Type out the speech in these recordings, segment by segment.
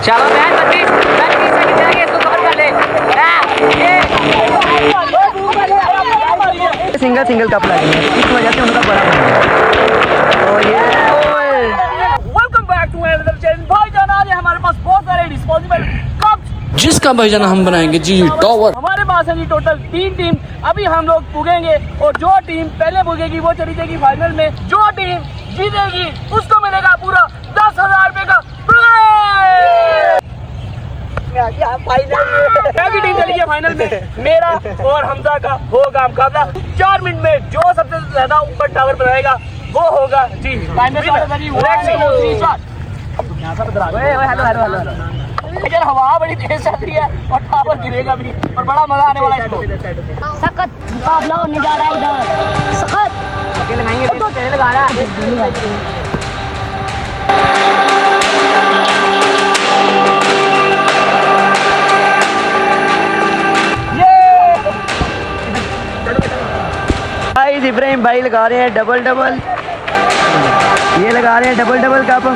शाबाश बहन 32 सेकंड रहेंगे, इसको कवर कर ले। सिंगल सिंगल कप लगे हैं, इस वजह से उनका बड़ा बन गया। तो ये welcome back to another channel. भाईजान आज हमारे पास बहुत सारे डिस्पोजेबल कप्स, जिसका भाईजान हम बनाएंगे जी टावर। हमारे पास है जी टोटल 3 टीम। अभी हम लोग पुगेंगे और जो टीम पहले पुगेगी वो चली जाएगी फाइनल में। जो टीम जीतेगी उसको मिलेगा पूरा 10,000 रुपए का प्राइज। की टीम चली है फाइनल में, मेरा और हमजा का होगा मुकाबला। 4 मिनट में जो सबसे ज्यादा ऊपर टावर बनाएगा वो होगा जी फाइनल। लेकिन हवा बड़ी तेज चल रही है और टावर गिरेगा भी और बड़ा मजा आने वाला है इसको। सख्त मुकाबला होने जा रहा है इधर, सख्त अकेले नहीं तो चले लगा रहा है। गाइस इब्राहिम भाई लगा रहे हैं डबल डबल, ये लगा रहे हैं डबल डबल कप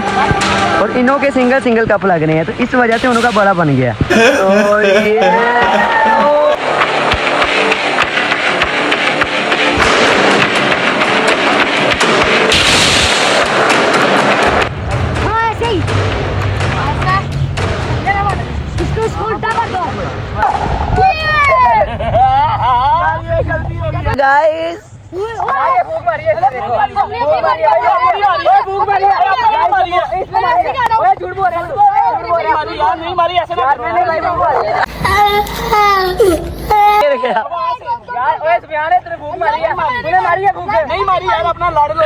और इनों के सिंगल सिंगल कप लग रहे हैं, तो इस वजह से उनका बड़ा बन गया। तो ये हाँ ऐसे ही इसको उल्टा कर दो। गाइस नहीं मारी ऐसे नहीं मारी यार, अपना लाड़ लो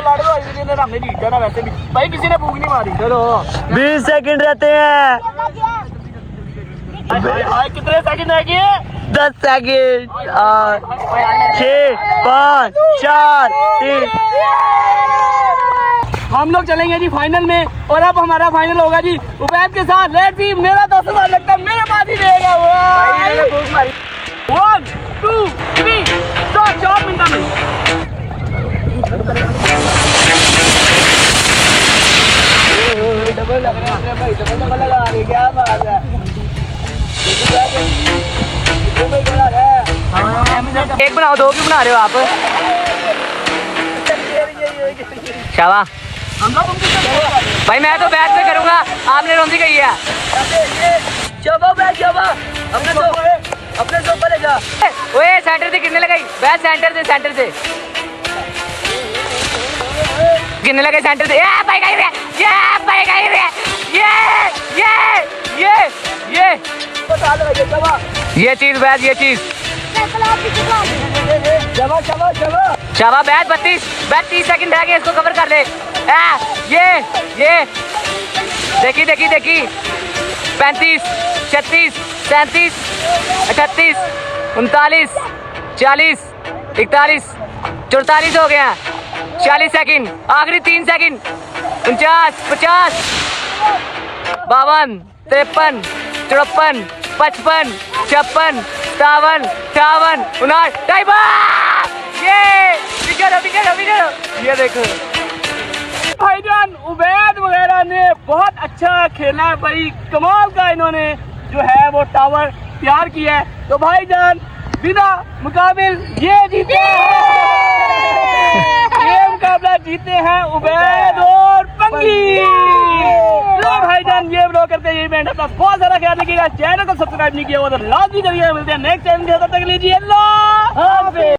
हमने जीत जाना वैसे भी भाई, किसी ने भूख नहीं मारी। चलो 20 सेकंड रहते हैं। कितने सेकंड रह गए? 10 सेकंड। 6 5 4 3। हम लोग चलेंगे जी फाइनल में और अब हमारा फाइनल होगा जी उबैद के साथ। लेट्स सी, मेरा 10,000 लगता है मेरे पास ही रहेगा। 1 2 3 4 मिनट में डबल लग रहा है भाई, डबल लगा रहे, क्या बात है। एक बनाओ, 2 क्यों बना रहे हो आप? शाबाश भाई, मैं तो बैट पे करूंगा, आपने रोंदी कही है। अपने पर जा। ओए सेंटर से कितने लगाई? बैट सेंटर से कितने लगे? सेंटर से भाई गई रे, भाई गई रे, ये चीज बैट, ये चीज शाबाश बैट 32 सेकंड रह गए, इसको कवर कर ले। ये देखी 35 36 37 38 39 40 41 44 हो गया। 40 सेकंड, आखिरी 3 सेकंड। 49 50 52 53 54 55 56 57 58 59 टाइमर। ये देखो भाईजान उबैद वगैरह ने बहुत अच्छा खेला है भाई, कमाल का इन्होंने जो है वो टावर तैयार किया है। तो भाईजान बिना मुकाबिल ये जीते हैं, ये मुकाबला जीते हैं उबैद और पंगी। लो भाईजान ये ब्लॉग करते हैं, ये बैंड अपना बहुत सारा ख्याल रखिएगा। चैनल को सब्सक्राइब नहीं किया वो तो लाजमी करिए। मिलते हैं नेक्स्ट टाइम, तब तक लीजिए अल्लाह हाफिज़।